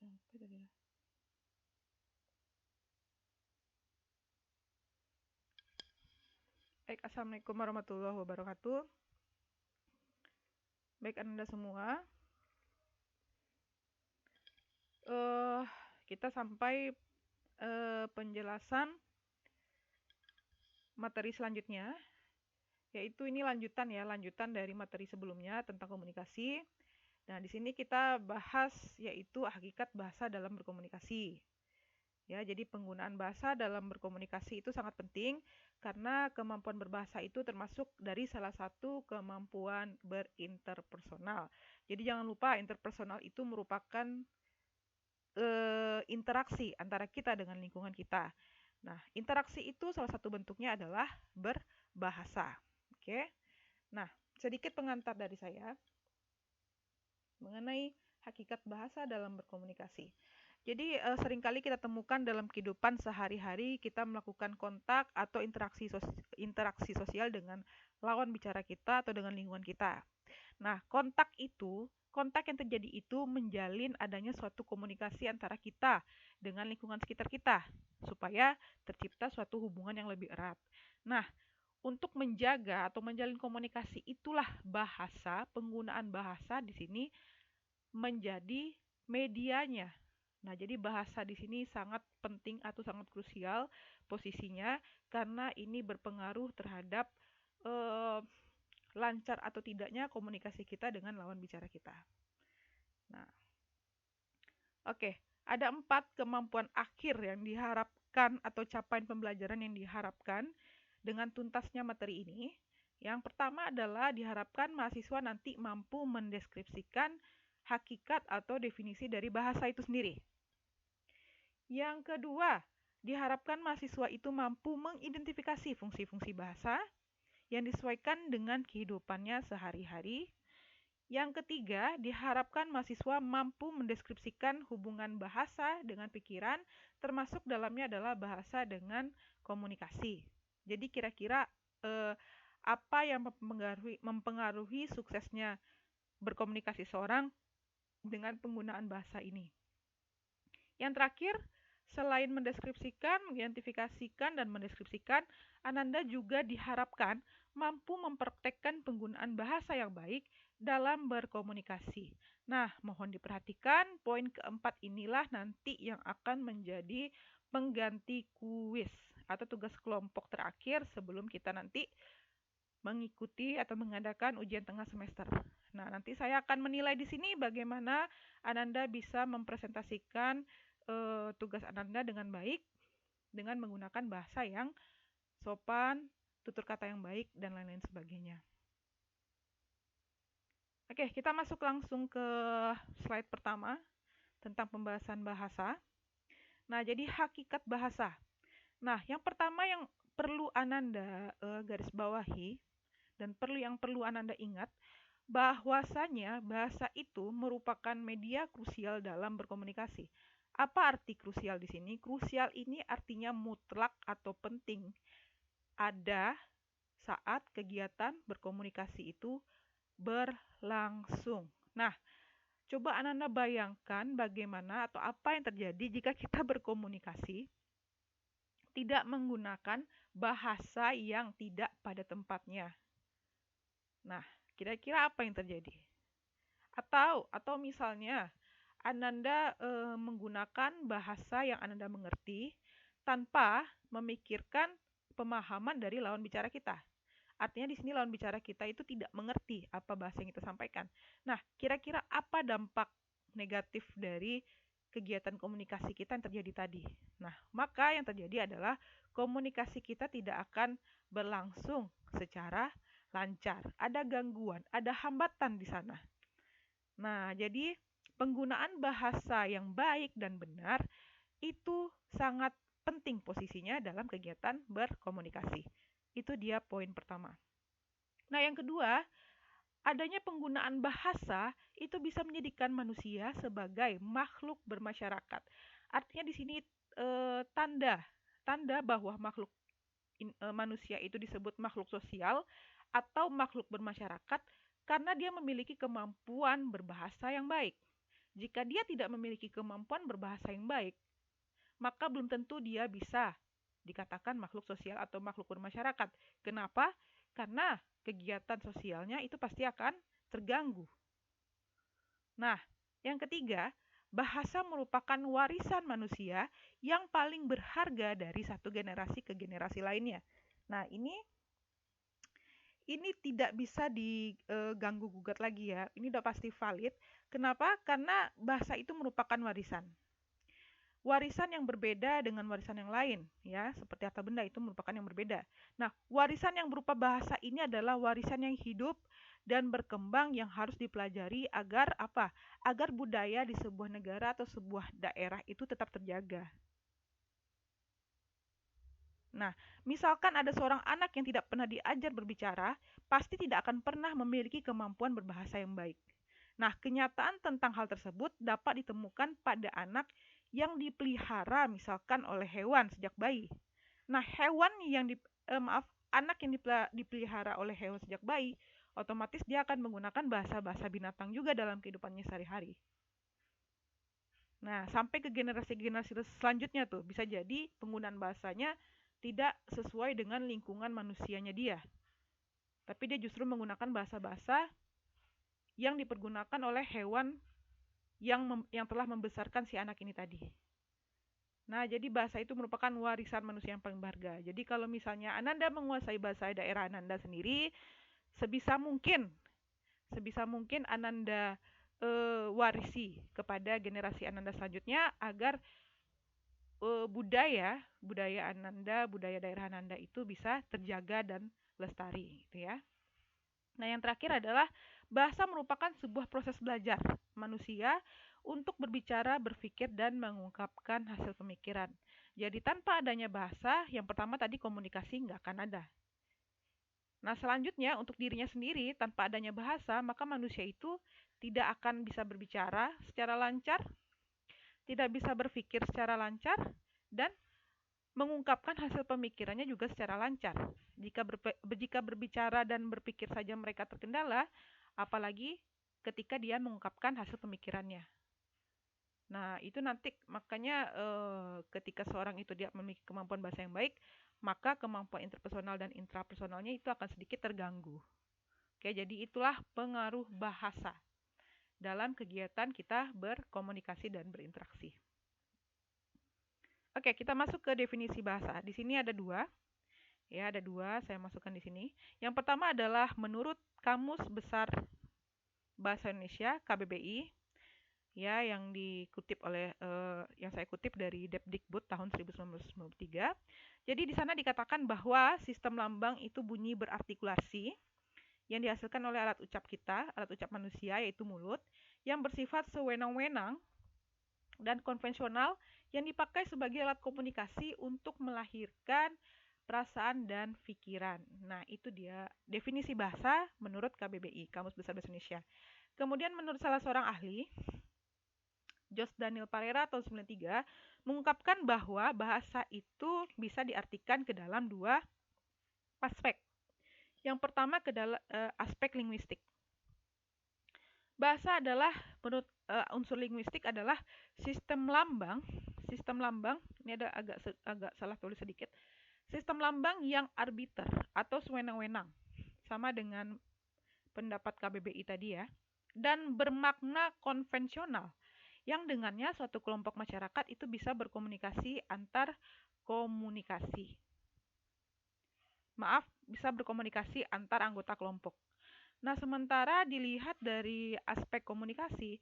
Sampai tadi lah. Baik, Assalamualaikum warahmatullahi wabarakatuh. Baik Anda semua, eh kita sampai penjelasan materi selanjutnya, yaitu ini lanjutan dari materi sebelumnya tentang komunikasi. Nah, di sini kita bahas yaitu hakikat bahasa dalam berkomunikasi. Ya, jadi penggunaan bahasa dalam berkomunikasi itu sangat penting karena kemampuan berbahasa itu termasuk dari salah satu kemampuan berinterpersonal. Jadi jangan lupa interpersonal itu merupakan interaksi antara kita dengan lingkungan kita. Nah, interaksi itu salah satu bentuknya adalah berbahasa. Oke. Nah, sedikit pengantar dari saya mengenai hakikat bahasa dalam berkomunikasi. Jadi seringkali kita temukan dalam kehidupan sehari-hari kita melakukan kontak atau interaksi sosial dengan lawan bicara kita atau dengan lingkungan kita. Nah, kontak yang terjadi itu menjalin adanya suatu komunikasi antara kita dengan lingkungan sekitar kita supaya tercipta suatu hubungan yang lebih erat. Nah, untuk menjaga atau menjalin komunikasi itulah bahasa, penggunaan bahasa di sini menjadi medianya. Nah, jadi bahasa di sini sangat penting atau sangat krusial posisinya karena ini berpengaruh terhadap eh, lancar atau tidaknya komunikasi kita dengan lawan bicara kita. Nah, oke, ada 4 kemampuan akhir yang diharapkan atau capaian pembelajaran yang diharapkan dengan tuntasnya materi ini. Yang pertama adalah diharapkan mahasiswa nanti mampu mendeskripsikan hakikat atau definisi dari bahasa itu sendiri. Yang kedua, diharapkan mahasiswa itu mampu mengidentifikasi fungsi-fungsi bahasa yang disesuaikan dengan kehidupannya sehari-hari. Yang ketiga, diharapkan mahasiswa mampu mendeskripsikan hubungan bahasa dengan pikiran, termasuk dalamnya adalah bahasa dengan komunikasi. Jadi kira-kira apa yang mempengaruhi suksesnya berkomunikasi seorang dengan penggunaan bahasa ini. Yang terakhir, selain mendeskripsikan, mengidentifikasikan, dan mendeskripsikan, Ananda juga diharapkan mampu mempraktekkan penggunaan bahasa yang baik dalam berkomunikasi. Nah, mohon diperhatikan, poin keempat inilah nanti yang akan menjadi pengganti kuis atau tugas kelompok terakhir sebelum kita nanti mengikuti atau mengadakan ujian tengah semester. Nah, nanti saya akan menilai di sini bagaimana Ananda bisa mempresentasikan tugas Ananda dengan baik dengan menggunakan bahasa yang sopan, tutur kata yang baik, dan lain-lain sebagainya. Oke, kita masuk langsung ke slide pertama tentang pembahasan bahasa. Nah, jadi hakikat bahasa. Nah, yang pertama yang perlu Ananda garis bawahi dan perlu Ananda ingat bahwasanya bahasa itu merupakan media krusial dalam berkomunikasi. Apa arti krusial di sini? Krusial ini artinya mutlak atau penting. Ada saat kegiatan berkomunikasi itu berlangsung. Nah, coba Ananda bayangkan bagaimana atau apa yang terjadi jika kita berkomunikasi tidak menggunakan bahasa yang tidak pada tempatnya. Nah, kira-kira apa yang terjadi? Atau misalnya Ananda menggunakan bahasa yang Ananda mengerti tanpa memikirkan pemahaman dari lawan bicara kita. Artinya di sini lawan bicara kita itu tidak mengerti apa bahasa yang kita sampaikan. Nah, kira-kira apa dampak negatif dari kegiatan komunikasi kita yang terjadi tadi? Nah, maka yang terjadi adalah komunikasi kita tidak akan berlangsung secara lancar. Ada gangguan, ada hambatan di sana. Nah, jadi penggunaan bahasa yang baik dan benar itu sangat penting posisinya dalam kegiatan berkomunikasi. Itu dia poin pertama. Nah, yang kedua, adanya penggunaan bahasa itu bisa menjadikan manusia sebagai makhluk bermasyarakat. Artinya di sini tanda tanda bahwa manusia itu disebut makhluk sosial atau makhluk bermasyarakat karena dia memiliki kemampuan berbahasa yang baik. Jika dia tidak memiliki kemampuan berbahasa yang baik, maka belum tentu dia bisa dikatakan makhluk sosial atau makhluk bermasyarakat. Kenapa? Karena kegiatan sosialnya itu pasti akan terganggu. Nah, yang ketiga, bahasa merupakan warisan manusia yang paling berharga dari satu generasi ke generasi lainnya. Nah, ini tidak bisa diganggu gugat lagi ya. Ini udah pasti valid. Kenapa? Karena bahasa itu merupakan warisan. Warisan yang berbeda dengan warisan yang lain, ya, seperti harta benda itu merupakan yang berbeda. Nah, warisan yang berupa bahasa ini adalah warisan yang hidup dan berkembang yang harus dipelajari agar apa? Agar budaya di sebuah negara atau sebuah daerah itu tetap terjaga. Nah, misalkan ada seorang anak yang tidak pernah diajar berbicara, pasti tidak akan pernah memiliki kemampuan berbahasa yang baik. Nah, kenyataan tentang hal tersebut dapat ditemukan pada anak yang dipelihara misalkan oleh hewan sejak bayi. Nah, anak yang dipelihara oleh hewan sejak bayi, otomatis dia akan menggunakan bahasa-bahasa binatang juga dalam kehidupannya sehari-hari. Nah, sampai ke generasi-generasi selanjutnya tuh, bisa jadi penggunaan bahasanya tidak sesuai dengan lingkungan manusianya dia. Tapi dia justru menggunakan bahasa-bahasa yang dipergunakan oleh hewan yang telah membesarkan si anak ini tadi. Nah, jadi bahasa itu merupakan warisan manusia yang paling berharga. Jadi kalau misalnya Ananda menguasai bahasa daerah Ananda sendiri, sebisa mungkin, sebisa mungkin Ananda warisi kepada generasi Ananda selanjutnya agar budaya Ananda, budaya daerah Ananda itu bisa terjaga dan lestari, gitu ya. Nah, yang terakhir adalah bahasa merupakan sebuah proses belajar manusia untuk berbicara, berpikir, dan mengungkapkan hasil pemikiran. Jadi tanpa adanya bahasa, yang pertama tadi komunikasi nggak akan ada. Nah, selanjutnya untuk dirinya sendiri, tanpa adanya bahasa, maka manusia itu tidak akan bisa berbicara secara lancar, tidak bisa berpikir secara lancar, dan mengungkapkan hasil pemikirannya juga secara lancar. Jika berbicara dan berpikir saja mereka terkendala, apalagi ketika dia mengungkapkan hasil pemikirannya. Nah, itu nanti makanya ketika seorang itu dia memiliki kemampuan bahasa yang baik, maka kemampuan interpersonal dan intrapersonalnya itu akan sedikit terganggu. Oke, jadi itulah pengaruh bahasa dalam kegiatan kita berkomunikasi dan berinteraksi. Oke, kita masuk ke definisi bahasa. Di sini ada dua. Ya, ada dua saya masukkan di sini. Yang pertama adalah menurut Kamus Besar Bahasa Indonesia KBBI, ya, yang dikutip oleh yang saya kutip dari Depdikbud tahun 1993. Jadi di sana dikatakan bahwa sistem lambang itu bunyi berartikulasi yang dihasilkan oleh alat ucap kita, alat ucap manusia yaitu mulut, yang bersifat sewenang-wenang dan konvensional yang dipakai sebagai alat komunikasi untuk melahirkan perasaan dan pikiran. Nah, itu dia definisi bahasa menurut KBBI, Kamus Besar Bahasa Indonesia. Kemudian menurut salah seorang ahli, Jos Daniel Parera tahun 1993 mengungkapkan bahwa bahasa itu bisa diartikan ke dalam dua aspek. Yang pertama ke dalam aspek linguistik. Bahasa adalah menurut unsur linguistik adalah sistem lambang ini ada agak salah tulis sedikit. Sistem lambang yang arbiter atau sewenang-wenang sama dengan pendapat KBBI tadi ya, dan bermakna konvensional yang dengannya suatu kelompok masyarakat itu bisa berkomunikasi antar komunikasi. Bisa berkomunikasi antar anggota kelompok. Nah, sementara dilihat dari aspek komunikasi,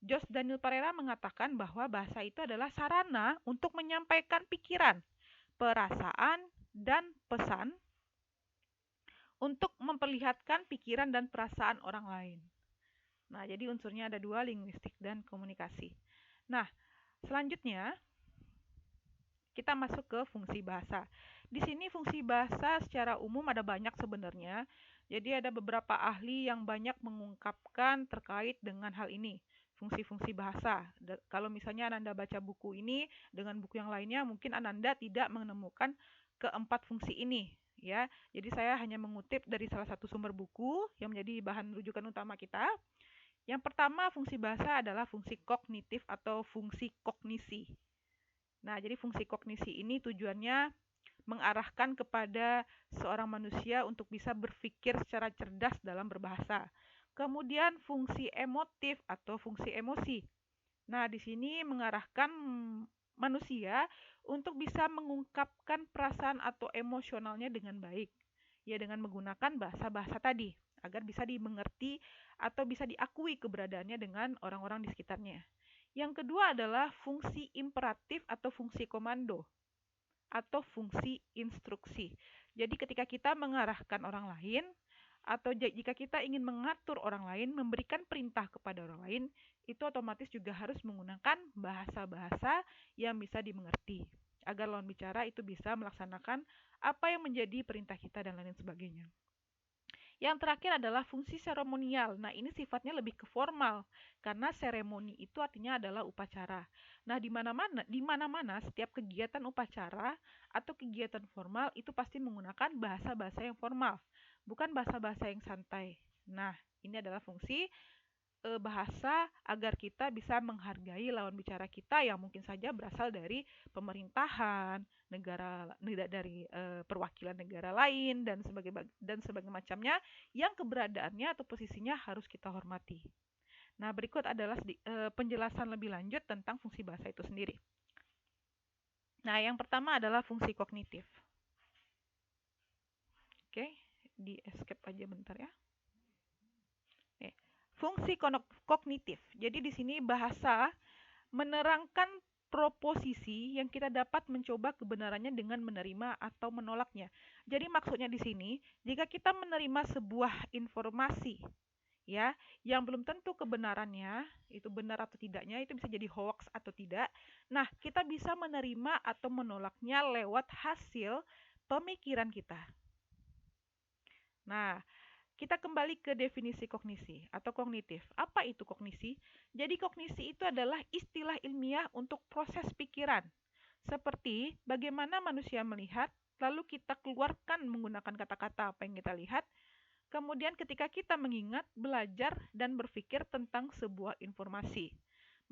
Jos Daniel Parera mengatakan bahwa bahasa itu adalah sarana untuk menyampaikan pikiran, perasaan, dan pesan untuk memperlihatkan pikiran dan perasaan orang lain. Nah, jadi unsurnya ada dua, linguistik dan komunikasi. Nah, selanjutnya kita masuk ke fungsi bahasa. Di sini fungsi bahasa secara umum ada banyak sebenarnya. Jadi ada beberapa ahli yang banyak mengungkapkan terkait dengan hal ini, fungsi-fungsi bahasa. Kalau misalnya Ananda baca buku ini dengan buku yang lainnya, mungkin Ananda tidak menemukan keempat fungsi ini, ya. Jadi saya hanya mengutip dari salah satu sumber buku yang menjadi bahan rujukan utama kita, Yang pertama, fungsi bahasa adalah fungsi kognitif atau fungsi kognisi. Nah, jadi fungsi kognisi ini tujuannya mengarahkan kepada seorang manusia untuk bisa berpikir secara cerdas dalam berbahasa. Kemudian fungsi emotif atau fungsi emosi. Nah, di sini mengarahkan manusia untuk bisa mengungkapkan perasaan atau emosionalnya dengan baik. Ya, dengan menggunakan bahasa-bahasa tadi agar bisa dimengerti atau bisa diakui keberadaannya dengan orang-orang di sekitarnya. Yang kedua adalah fungsi imperatif atau fungsi komando atau fungsi instruksi. Jadi ketika kita mengarahkan orang lain atau jika kita ingin mengatur orang lain, memberikan perintah kepada orang lain, itu otomatis juga harus menggunakan bahasa-bahasa yang bisa dimengerti agar lawan bicara itu bisa melaksanakan apa yang menjadi perintah kita dan lain sebagainya. Yang terakhir adalah fungsi seremonial. Nah, ini sifatnya lebih ke formal karena seremoni itu artinya adalah upacara. Nah, di mana-mana setiap kegiatan upacara atau kegiatan formal itu pasti menggunakan bahasa-bahasa yang formal, bukan bahasa-bahasa yang santai. Nah, ini adalah fungsi bahasa agar kita bisa menghargai lawan bicara kita yang mungkin saja berasal dari pemerintahan, negara dari perwakilan negara lain dan sebagai macamnya yang keberadaannya atau posisinya harus kita hormati. Nah, berikut adalah penjelasan lebih lanjut tentang fungsi bahasa itu sendiri. Nah, yang pertama adalah fungsi kognitif. Oke, di escape aja bentar ya. Fungsi kognitif. Jadi di sini bahasa menerangkan proposisi yang kita dapat mencoba kebenarannya dengan menerima atau menolaknya. Jadi maksudnya di sini, jika kita menerima sebuah informasi ya yang belum tentu kebenarannya itu benar atau tidaknya, itu bisa jadi hoax atau tidak. Nah, kita bisa menerima atau menolaknya lewat hasil pemikiran kita. Nah, kita kembali ke definisi kognisi atau kognitif. Apa itu kognisi? Jadi kognisi itu adalah istilah ilmiah untuk proses pikiran. Seperti bagaimana manusia melihat, lalu kita keluarkan menggunakan kata-kata apa yang kita lihat. Kemudian ketika kita mengingat, belajar, dan berpikir tentang sebuah informasi.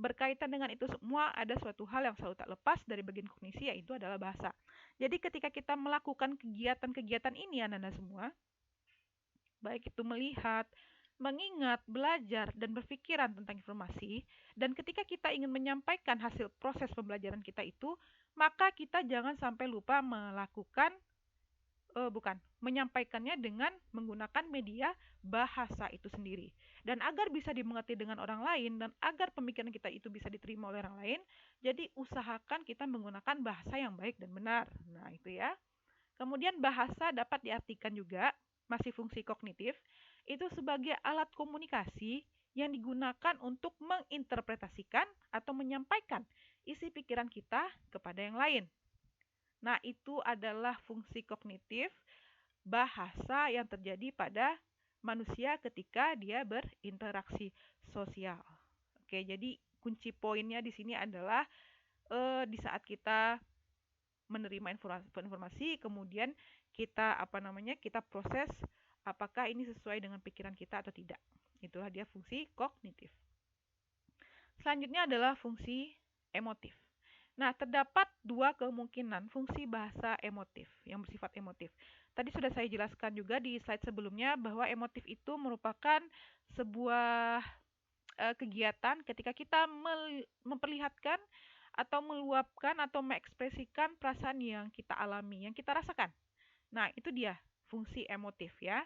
Berkaitan dengan itu semua, ada suatu hal yang selalu tak lepas dari bagian kognisi, yaitu adalah bahasa. Jadi ketika kita melakukan kegiatan-kegiatan ini, anak-anak semua, baik itu melihat, mengingat, belajar, dan berpikiran tentang informasi, dan ketika kita ingin menyampaikan hasil proses pembelajaran kita itu, maka kita jangan sampai lupa melakukan, bukan, menyampaikannya dengan menggunakan media bahasa itu sendiri. Dan agar bisa dimengerti dengan orang lain, dan agar pemikiran kita itu bisa diterima oleh orang lain, jadi usahakan kita menggunakan bahasa yang baik dan benar. Nah, itu ya. Kemudian bahasa dapat diartikan juga, masih fungsi kognitif, itu sebagai alat komunikasi yang digunakan untuk menginterpretasikan atau menyampaikan isi pikiran kita kepada yang lain. Nah, itu adalah fungsi kognitif bahasa yang terjadi pada manusia ketika dia berinteraksi sosial. Oke, jadi kunci poinnya di sini adalah di saat kita menerima informasi, kemudian kita proses apakah ini sesuai dengan pikiran kita atau tidak. Itulah dia fungsi kognitif. Selanjutnya adalah fungsi emotif. Nah, terdapat dua kemungkinan fungsi bahasa emotif yang bersifat emotif. Tadi sudah saya jelaskan juga di slide sebelumnya bahwa emotif itu merupakan sebuah kegiatan ketika kita memperlihatkan atau meluapkan atau mengekspresikan perasaan yang kita alami, yang kita rasakan. Nah, itu dia fungsi emotif ya.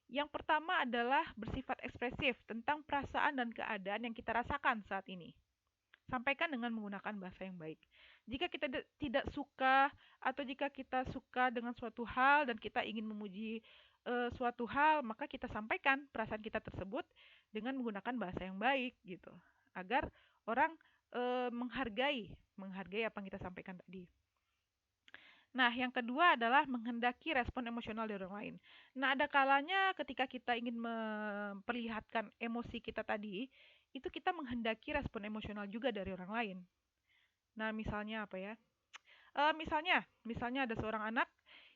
Yang pertama adalah bersifat ekspresif tentang perasaan dan keadaan yang kita rasakan saat ini. Sampaikan dengan menggunakan bahasa yang baik. Jika kita tidak suka atau jika kita suka dengan suatu hal dan kita ingin memuji suatu hal, maka kita sampaikan perasaan kita tersebut dengan menggunakan bahasa yang baik gitu. Agar orang menghargai apa yang kita sampaikan tadi. Nah, yang kedua adalah menghendaki respon emosional dari orang lain. Nah, ada kalanya ketika kita ingin memperlihatkan emosi kita tadi, itu kita menghendaki respon emosional juga dari orang lain. Nah, misalnya apa ya? Misalnya ada seorang anak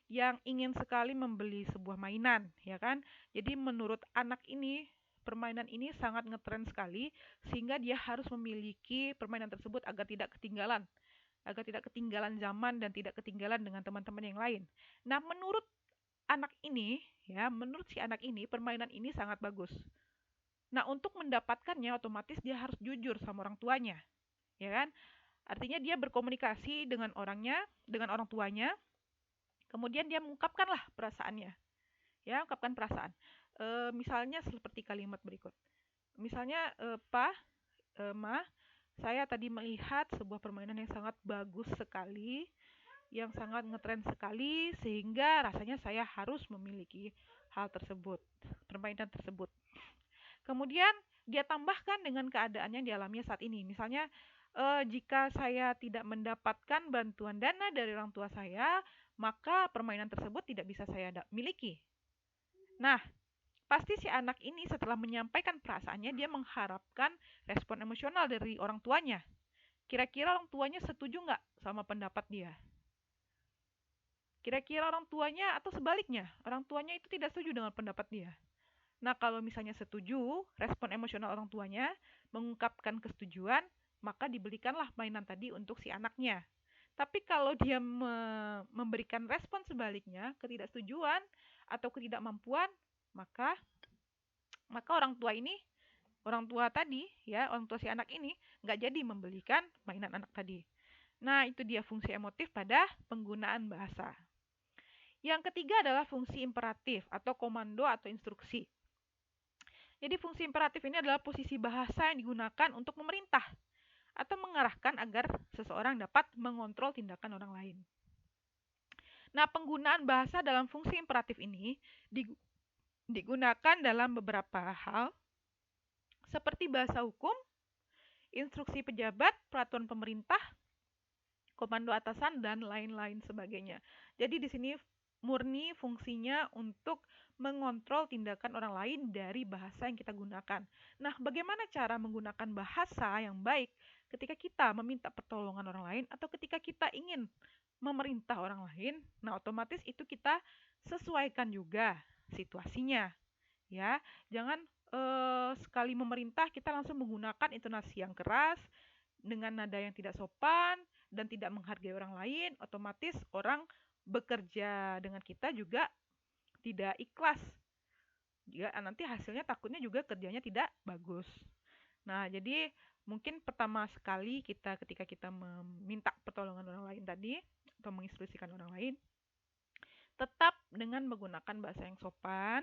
yang ingin sekali membeli sebuah mainan, ya kan? Jadi menurut anak ini, permainan ini sangat ngetren sekali sehingga dia harus memiliki permainan tersebut agar tidak ketinggalan zaman dan tidak ketinggalan dengan teman-teman yang lain. Nah, menurut si anak ini permainan ini sangat bagus. Nah, untuk mendapatkannya otomatis dia harus jujur sama orang tuanya, ya kan? Artinya dia berkomunikasi dengan orang tuanya, kemudian dia mengungkapkanlah perasaannya, ya, ungkapkan perasaan. Misalnya seperti kalimat berikut. Misalnya, "Pa, Ma, saya tadi melihat sebuah permainan yang sangat bagus sekali, yang sangat ngetren sekali, sehingga rasanya saya harus memiliki hal tersebut, permainan tersebut." Kemudian dia tambahkan dengan keadaan yang dialaminya saat ini. Misalnya, jika saya tidak mendapatkan bantuan dana dari orang tua saya, maka permainan tersebut tidak bisa saya miliki. Nah, pasti si anak ini setelah menyampaikan perasaannya, dia mengharapkan respon emosional dari orang tuanya. Kira-kira orang tuanya setuju nggak sama pendapat dia? Kira-kira orang tuanya atau sebaliknya, orang tuanya itu tidak setuju dengan pendapat dia. Nah, kalau misalnya setuju, respon emosional orang tuanya mengungkapkan kesetujuan, maka dibelikanlah mainan tadi untuk si anaknya. Tapi kalau dia memberikan respon sebaliknya, ketidaksetujuan atau ketidakmampuan, maka maka orang tua tadi, ya, orang tua si anak ini nggak jadi membelikan mainan anak tadi. Nah, itu dia fungsi emotif pada penggunaan bahasa. Yang ketiga adalah fungsi imperatif atau komando atau instruksi. Jadi fungsi imperatif ini adalah posisi bahasa yang digunakan untuk memerintah atau mengarahkan agar seseorang dapat mengontrol tindakan orang lain. Nah, penggunaan bahasa dalam fungsi imperatif ini digunakan dalam beberapa hal seperti bahasa hukum, instruksi pejabat, peraturan pemerintah, komando atasan, dan lain-lain sebagainya. Jadi di sini murni fungsinya untuk mengontrol tindakan orang lain dari bahasa yang kita gunakan. Nah, bagaimana cara menggunakan bahasa yang baik ketika kita meminta pertolongan orang lain atau ketika kita ingin memerintah orang lain? Nah, otomatis itu kita sesuaikan juga situasinya, ya. Jangan sekali memerintah kita langsung menggunakan intonasi yang keras dengan nada yang tidak sopan dan tidak menghargai orang lain, otomatis orang bekerja dengan kita juga tidak ikhlas. Ya, nanti hasilnya takutnya juga kerjanya tidak bagus. Nah, jadi mungkin pertama sekali ketika kita meminta pertolongan orang lain tadi atau menginstruksikan orang lain, tetap dengan menggunakan bahasa yang sopan,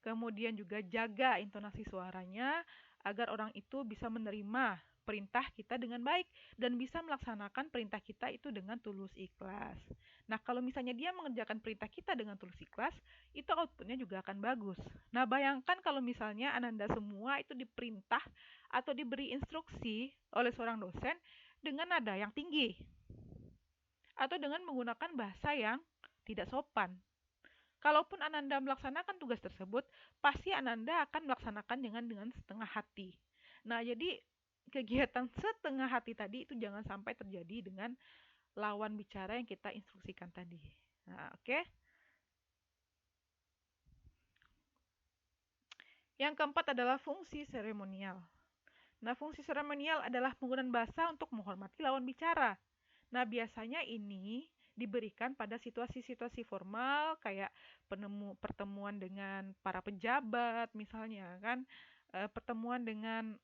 kemudian juga jaga intonasi suaranya agar orang itu bisa menerima perintah kita dengan baik dan bisa melaksanakan perintah kita itu dengan tulus ikhlas. Nah, kalau misalnya dia mengerjakan perintah kita dengan tulus ikhlas, itu outputnya juga akan bagus. Nah, bayangkan kalau misalnya Ananda semua itu diperintah atau diberi instruksi oleh seorang dosen dengan nada yang tinggi atau dengan menggunakan bahasa yang tidak sopan. Kalaupun Ananda melaksanakan tugas tersebut, pasti Ananda akan melaksanakan dengan setengah hati. Nah, jadi kegiatan setengah hati tadi itu jangan sampai terjadi dengan lawan bicara yang kita instruksikan tadi. Nah, oke. Yang keempat adalah fungsi seremonial. Nah, fungsi seremonial adalah penggunaan bahasa untuk menghormati lawan bicara. Nah, biasanya ini diberikan pada situasi-situasi formal kayak pertemuan dengan para pejabat misalnya kan, pertemuan dengan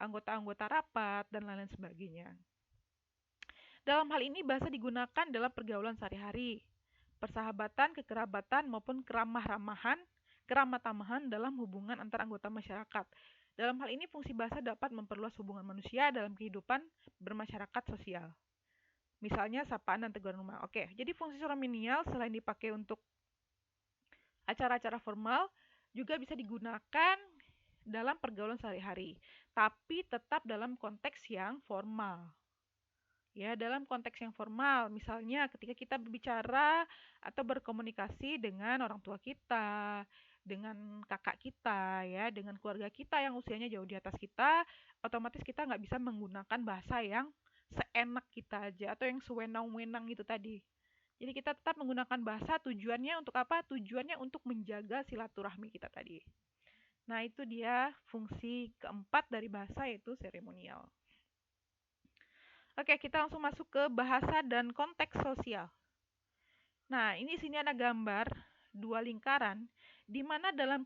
anggota-anggota rapat dan lain-lain sebagainya. Dalam hal ini bahasa digunakan dalam pergaulan sehari-hari, persahabatan, kekerabatan maupun keramah-tamahan dalam hubungan antar anggota masyarakat. Dalam hal ini fungsi bahasa dapat memperluas hubungan manusia dalam kehidupan bermasyarakat sosial. Misalnya sapaan dan teguran rumah. Oke, jadi fungsi seremonial selain dipakai untuk acara-acara formal, juga bisa digunakan dalam pergaulan sehari-hari, tapi tetap dalam konteks yang formal. Ya, dalam konteks yang formal, misalnya ketika kita berbicara atau berkomunikasi dengan orang tua kita, dengan kakak kita, ya, dengan keluarga kita yang usianya jauh di atas kita, otomatis kita nggak bisa menggunakan bahasa yang seenak kita aja atau yang sewenang-wenang itu tadi. Jadi kita tetap menggunakan bahasa tujuannya untuk apa? Tujuannya untuk menjaga silaturahmi kita tadi. Nah, itu dia fungsi keempat dari bahasa, yaitu seremonial. Oke, kita langsung masuk ke bahasa dan konteks sosial. Nah, ini sini ada gambar dua lingkaran di mana dalam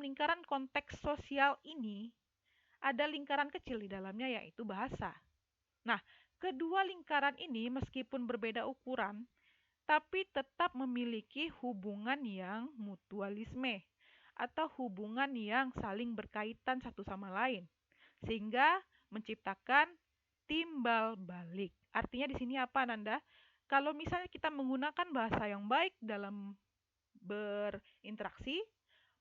lingkaran konteks sosial ini ada lingkaran kecil di dalamnya, yaitu bahasa. Nah, kedua lingkaran ini meskipun berbeda ukuran, tapi tetap memiliki hubungan yang mutualisme atau hubungan yang saling berkaitan satu sama lain, sehingga menciptakan timbal balik. Artinya di sini apa, Nanda? Kalau misalnya kita menggunakan bahasa yang baik dalam berinteraksi,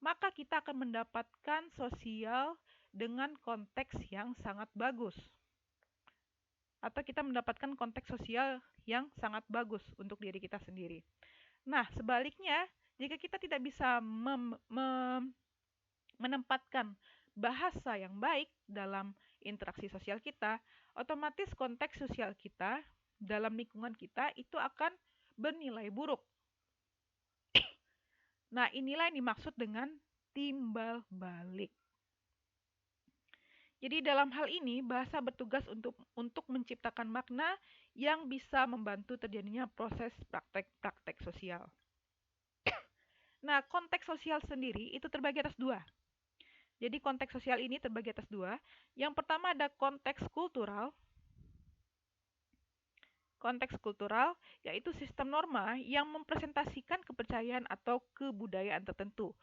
maka kita akan mendapatkan sosial dengan konteks yang sangat bagus. Atau kita mendapatkan konteks sosial yang sangat bagus untuk diri kita sendiri. Nah, sebaliknya, jika kita tidak bisa menempatkan bahasa yang baik dalam interaksi sosial kita, otomatis konteks sosial kita dalam lingkungan kita itu akan bernilai buruk. Nah, inilah yang dimaksud dengan timbal balik. Jadi dalam hal ini bahasa bertugas untuk menciptakan makna yang bisa membantu terjadinya proses praktek-praktek sosial. Nah, konteks sosial sendiri itu terbagi atas dua. Jadi konteks sosial ini terbagi atas dua. Yang pertama ada konteks kultural. Konteks kultural yaitu sistem norma yang mempresentasikan kepercayaan atau kebudayaan tertentu.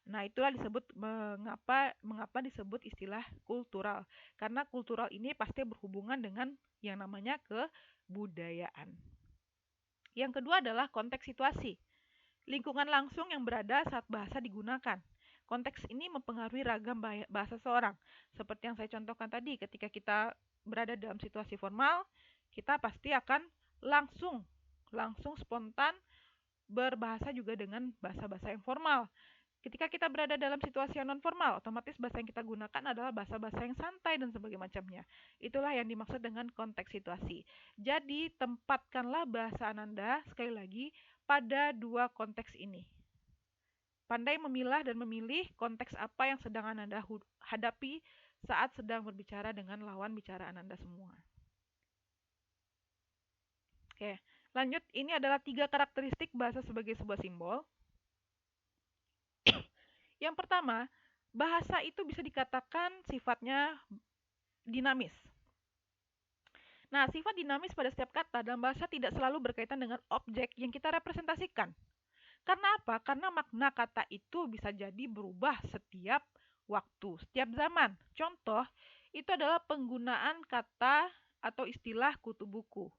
Nah, itulah disebut mengapa disebut istilah kultural. Karena kultural ini pasti berhubungan dengan yang namanya kebudayaan. Yang kedua adalah konteks situasi. Lingkungan langsung yang berada saat bahasa digunakan. Konteks ini mempengaruhi ragam bahasa seseorang. Seperti yang saya contohkan tadi, ketika kita berada dalam situasi formal, kita pasti akan langsung spontan berbahasa juga dengan bahasa-bahasa yang formal. Ketika kita berada dalam situasi yang non formal, otomatis bahasa yang kita gunakan adalah bahasa-bahasa yang santai dan sebagainya macamnya. Itulah yang dimaksud dengan konteks situasi. Jadi, tempatkanlah bahasa Ananda sekali lagi pada dua konteks ini. Pandai memilah dan memilih konteks apa yang sedang Ananda hadapi saat sedang berbicara dengan lawan bicara Ananda semua. Oke, lanjut. Ini adalah 3 karakteristik bahasa sebagai sebuah simbol. Yang pertama, bahasa itu bisa dikatakan sifatnya dinamis. Nah, sifat dinamis pada setiap kata dalam bahasa tidak selalu berkaitan dengan objek yang kita representasikan. Karena apa? Karena makna kata itu bisa jadi berubah setiap waktu, setiap zaman. Contoh, itu adalah penggunaan kata atau istilah kutu buku.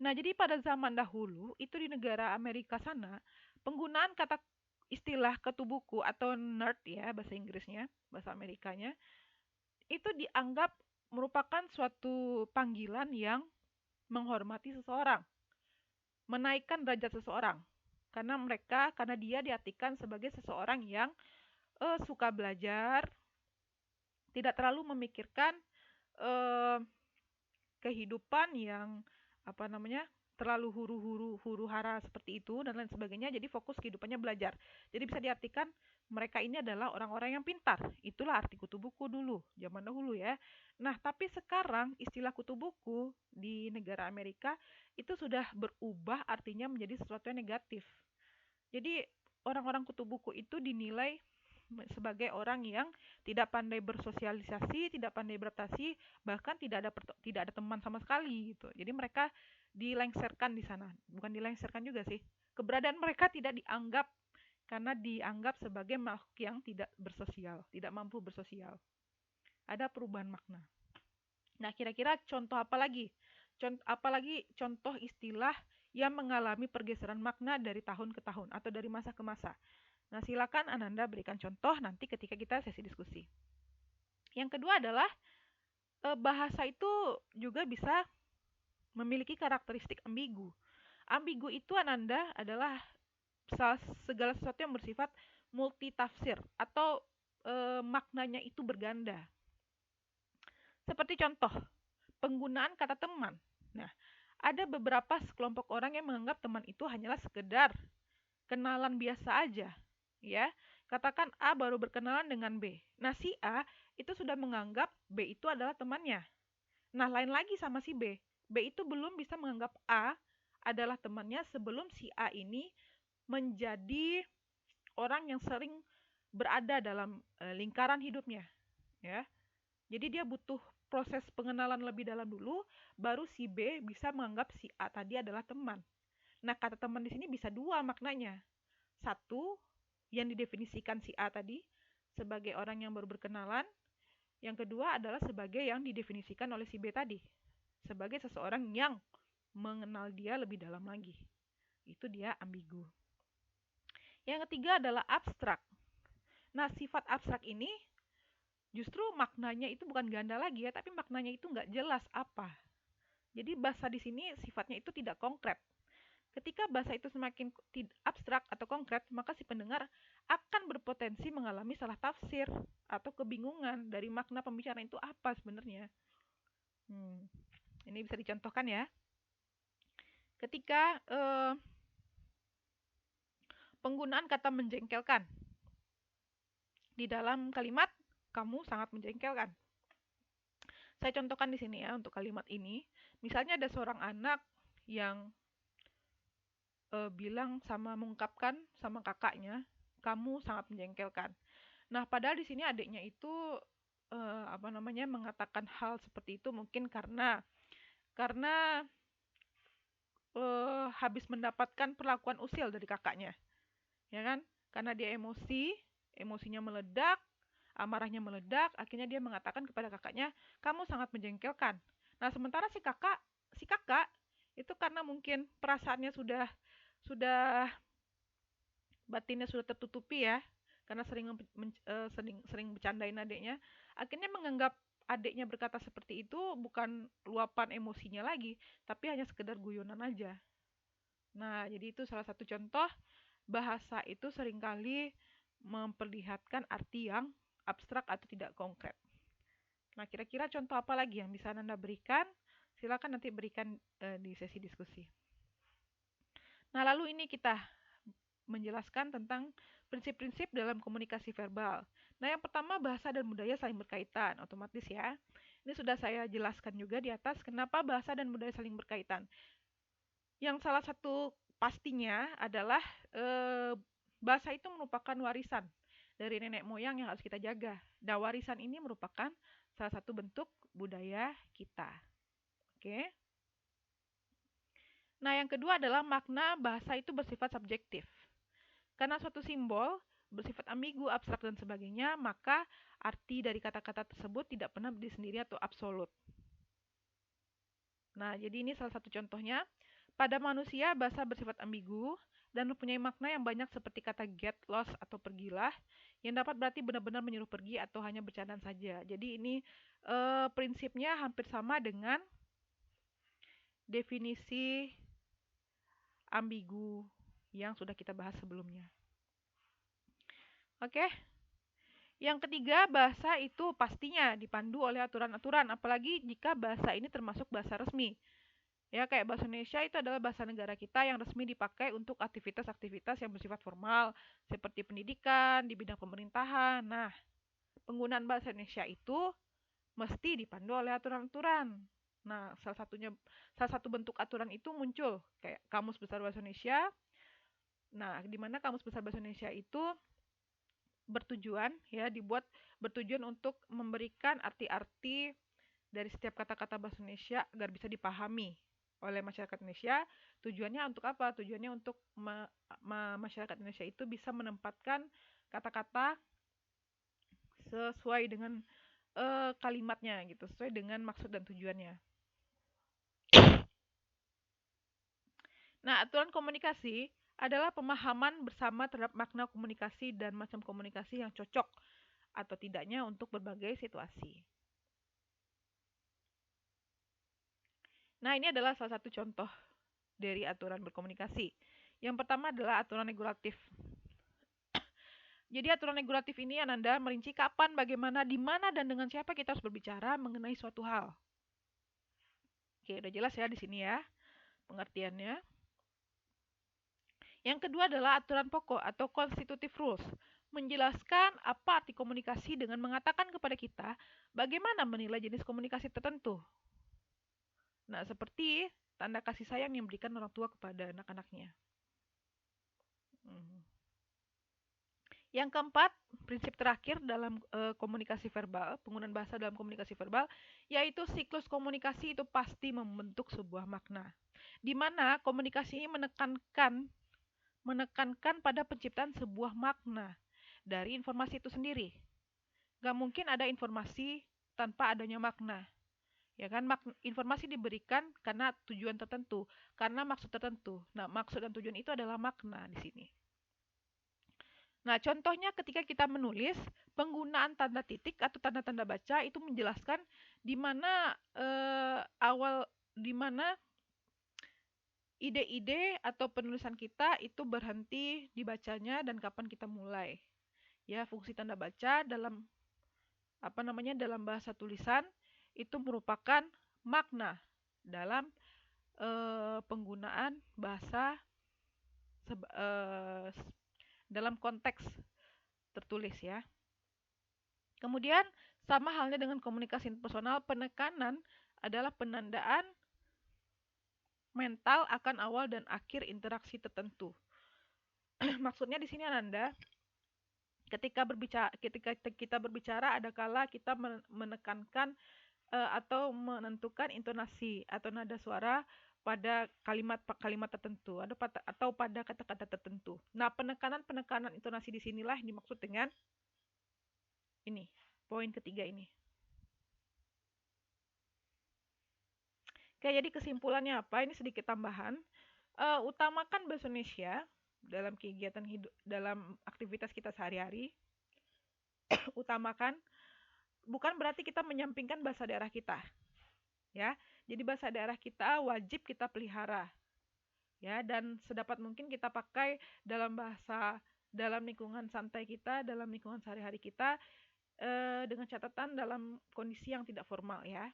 Nah, jadi pada zaman dahulu, itu di negara Amerika sana, penggunaan kata istilah kutu buku atau nerd ya, bahasa Inggrisnya, bahasa Amerikanya, itu dianggap merupakan suatu panggilan yang menghormati seseorang, menaikkan derajat seseorang. Karena dia diartikan sebagai seseorang yang suka belajar, tidak terlalu memikirkan kehidupan yang terlalu huru hara seperti itu dan lain sebagainya. Jadi fokus kehidupannya belajar. Jadi bisa diartikan mereka ini adalah orang-orang yang pintar. Itulah arti kutu buku dulu, zaman dahulu ya. Nah, tapi sekarang istilah kutu buku di negara Amerika itu sudah berubah artinya menjadi sesuatu yang negatif. Jadi orang-orang kutu buku itu dinilai sebagai orang yang tidak pandai bersosialisasi, tidak pandai beradaptasi, bahkan tidak ada teman sama sekali gitu. Jadi mereka dilengsarkan di sana. Bukan dilengsarkan juga sih. Keberadaan mereka tidak dianggap karena dianggap sebagai makhluk yang tidak bersosial, tidak mampu bersosial. Ada perubahan makna. Nah, kira-kira contoh apa lagi? Contoh istilah yang mengalami pergeseran makna dari tahun ke tahun atau dari masa ke masa. Nah, silakan Ananda berikan contoh nanti ketika kita sesi diskusi. Yang kedua adalah bahasa itu juga bisa memiliki karakteristik ambigu. Ambigu itu Ananda adalah segala sesuatu yang bersifat multitafsir atau maknanya itu berganda. Seperti contoh, penggunaan kata teman. Nah, ada beberapa sekelompok orang yang menganggap teman itu hanyalah sekedar kenalan biasa aja, ya. Katakan A baru berkenalan dengan B. Nah, si A itu sudah menganggap B itu adalah temannya. Nah, lain lagi sama si B. B itu belum bisa menganggap A adalah temannya sebelum si A ini menjadi orang yang sering berada dalam lingkaran hidupnya, ya. Jadi dia butuh proses pengenalan lebih dalam dulu, baru si B bisa menganggap si A tadi adalah teman. Nah, kata teman di sini bisa dua maknanya. Satu, yang didefinisikan si A tadi sebagai orang yang baru berkenalan. Yang kedua adalah sebagai yang didefinisikan oleh si B tadi, sebagai seseorang yang mengenal dia lebih dalam lagi. Itu dia ambigu. Yang ketiga adalah abstrak. Nah, sifat abstrak ini justru maknanya itu bukan ganda lagi ya, tapi maknanya itu nggak jelas apa. Jadi bahasa di sini sifatnya itu tidak konkret. Ketika bahasa itu semakin abstrak atau konkret, maka si pendengar akan berpotensi mengalami salah tafsir atau kebingungan dari makna pembicaraan itu apa sebenarnya. Ini bisa dicontohkan ya. Ketika penggunaan kata menjengkelkan di dalam kalimat kamu sangat menjengkelkan. Saya contohkan di sini ya untuk kalimat ini. Misalnya ada seorang anak yang mengungkapkan sama kakaknya, kamu sangat menjengkelkan. Nah, padahal di sini adiknya itu mengatakan hal seperti itu mungkin karena habis mendapatkan perlakuan usil dari kakaknya, ya kan? Karena dia emosinya meledak, amarahnya meledak, akhirnya dia mengatakan kepada kakaknya, kamu sangat menjengkelkan. Nah, sementara si kakak itu karena mungkin perasaannya sudah batinnya sudah tertutupi ya, karena sering bercandain adiknya, akhirnya menganggap adiknya berkata seperti itu bukan luapan emosinya lagi, tapi hanya sekedar guyonan aja. Nah, jadi itu salah satu contoh bahasa itu seringkali memperlihatkan arti yang abstrak atau tidak konkret. Nah, kira-kira contoh apa lagi yang bisa Anda berikan? Silakan nanti berikan di sesi diskusi. Nah, lalu ini kita menjelaskan tentang prinsip-prinsip dalam komunikasi verbal. Nah, yang pertama bahasa dan budaya saling berkaitan, otomatis ya. Ini sudah saya jelaskan juga di atas kenapa bahasa dan budaya saling berkaitan. Yang salah satu pastinya adalah bahasa itu merupakan warisan dari nenek moyang yang harus kita jaga. Dan warisan ini merupakan salah satu bentuk budaya kita. Oke. Nah, yang kedua adalah makna bahasa itu bersifat subjektif. Karena suatu simbol bersifat ambigu, abstrak, dan sebagainya, maka arti dari kata-kata tersebut tidak pernah berdiri sendiri atau absolut. Nah, jadi ini salah satu contohnya. Pada manusia, bahasa bersifat ambigu dan mempunyai makna yang banyak seperti kata get, lost, atau pergilah, yang dapat berarti benar-benar menyuruh pergi atau hanya bercandaan saja. Jadi ini prinsipnya hampir sama dengan definisi ambigu yang sudah kita bahas sebelumnya. Oke. Yang ketiga, bahasa itu pastinya dipandu oleh aturan-aturan, apalagi jika bahasa ini termasuk bahasa resmi. Ya, kayak bahasa Indonesia itu adalah bahasa negara kita yang resmi dipakai untuk aktivitas-aktivitas yang bersifat formal, seperti pendidikan, di bidang pemerintahan. Nah, penggunaan bahasa Indonesia itu mesti dipandu oleh aturan-aturan. Nah, salah satu bentuk aturan itu muncul kayak Kamus Besar Bahasa Indonesia. Nah, di mana Kamus Besar Bahasa Indonesia itu dibuat bertujuan untuk memberikan arti-arti dari setiap kata-kata bahasa Indonesia agar bisa dipahami oleh masyarakat Indonesia. Tujuannya untuk apa? Tujuannya untuk masyarakat Indonesia itu bisa menempatkan kata-kata sesuai dengan kalimatnya gitu, sesuai dengan maksud dan tujuannya. Nah, aturan komunikasi adalah pemahaman bersama terhadap makna komunikasi dan macam komunikasi yang cocok atau tidaknya untuk berbagai situasi. Nah, ini adalah salah satu contoh dari aturan berkomunikasi. Yang pertama adalah aturan regulatif. Jadi aturan regulatif ini Ananda merinci kapan, bagaimana, di mana, dan dengan siapa kita harus berbicara mengenai suatu hal. Oke, udah jelas ya di sini ya pengertiannya. Yang kedua adalah aturan pokok atau constitutive rules. menjelaskan apa arti komunikasi dengan mengatakan kepada kita bagaimana menilai jenis komunikasi tertentu. Nah, seperti tanda kasih sayang yang diberikan orang tua kepada anak-anaknya. Hmm. Yang keempat, prinsip terakhir dalam komunikasi verbal, penggunaan bahasa dalam komunikasi verbal, yaitu siklus komunikasi itu pasti membentuk sebuah makna. Di mana komunikasi ini menekankan pada penciptaan sebuah makna dari informasi itu sendiri. Gak mungkin ada informasi tanpa adanya makna. Ya kan, informasi diberikan karena tujuan tertentu, karena maksud tertentu. Nah, maksud dan tujuan itu adalah makna di sini. Nah, contohnya ketika kita menulis, penggunaan tanda titik atau tanda-tanda baca itu menjelaskan di mana di mana ide-ide atau penulisan kita itu berhenti dibacanya dan kapan kita mulai. Ya, fungsi tanda baca dalam dalam bahasa tulisan itu merupakan makna dalam penggunaan bahasa dalam konteks tertulis ya. Kemudian sama halnya dengan komunikasi personal, penekanan adalah penandaan mental akan awal dan akhir interaksi tertentu. Maksudnya di sini Ananda, ketika kita berbicara ada kala kita menekankan atau menentukan intonasi atau nada suara pada kalimat tertentu atau pada kata-kata tertentu. Nah, penekanan intonasi di sinilah dimaksud dengan ini, poin ketiga ini. Oke, jadi kesimpulannya apa? Ini sedikit tambahan. Utamakan bahasa Indonesia dalam kegiatan hidup, dalam aktivitas kita sehari-hari. Utamakan, bukan berarti kita menyampingkan bahasa daerah kita. Ya, jadi bahasa daerah kita wajib kita pelihara. Ya, dan sedapat mungkin kita pakai dalam lingkungan santai kita, dalam lingkungan sehari-hari kita, dengan catatan dalam kondisi yang tidak formal ya.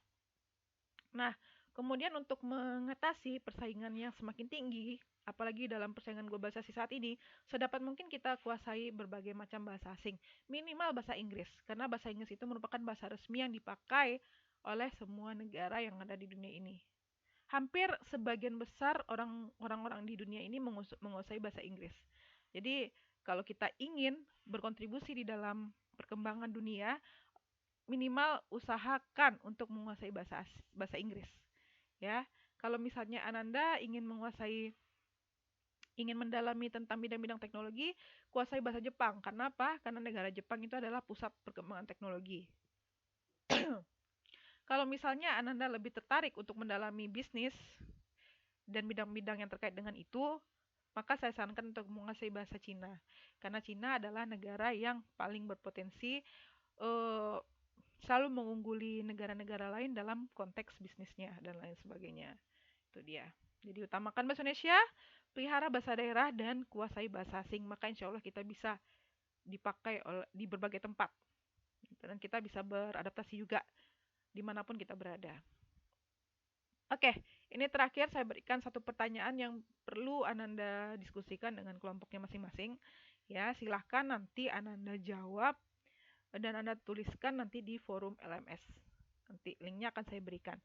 Nah, kemudian untuk mengatasi persaingan yang semakin tinggi, apalagi dalam persaingan globalisasi saat ini, sedapat mungkin kita kuasai berbagai macam bahasa asing, minimal bahasa Inggris, karena bahasa Inggris itu merupakan bahasa resmi yang dipakai oleh semua negara yang ada di dunia ini. Hampir sebagian besar orang-orang di dunia ini menguasai bahasa Inggris. Jadi, kalau kita ingin berkontribusi di dalam perkembangan dunia, minimal usahakan untuk menguasai bahasa Inggris. Ya, kalau misalnya Ananda ingin mendalami tentang bidang-bidang teknologi, kuasai bahasa Jepang. Karena apa? Karena negara Jepang itu adalah pusat perkembangan teknologi. Kalau misalnya Ananda lebih tertarik untuk mendalami bisnis dan bidang-bidang yang terkait dengan itu, maka saya sarankan untuk menguasai bahasa Cina. Karena Cina adalah negara yang paling berpotensi selalu mengungguli negara-negara lain dalam konteks bisnisnya dan lain sebagainya. Itu dia. Jadi utamakan bahasa Indonesia, pelihara bahasa daerah, dan kuasai bahasa asing. Maka insya Allah kita bisa dipakai di berbagai tempat. Dan kita bisa beradaptasi juga dimanapun kita berada. Oke, ini terakhir saya berikan satu pertanyaan yang perlu Ananda diskusikan dengan kelompoknya masing-masing. Ya, silahkan nanti Ananda jawab dan Anda tuliskan nanti di forum LMS. Nanti linknya akan saya berikan.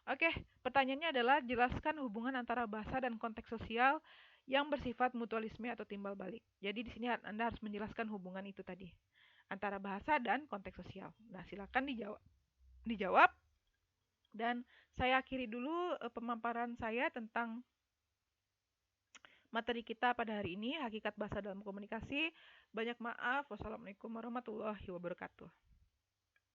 Oke, pertanyaannya adalah jelaskan hubungan antara bahasa dan konteks sosial yang bersifat mutualisme atau timbal balik. Jadi di sini Anda harus menjelaskan hubungan itu tadi antara bahasa dan konteks sosial. Nah, silakan dijawab. Dan saya akhiri dulu pemaparan saya tentang materi kita pada hari ini, hakikat bahasa dalam komunikasi. Banyak maaf. Wassalamualaikum warahmatullahi wabarakatuh.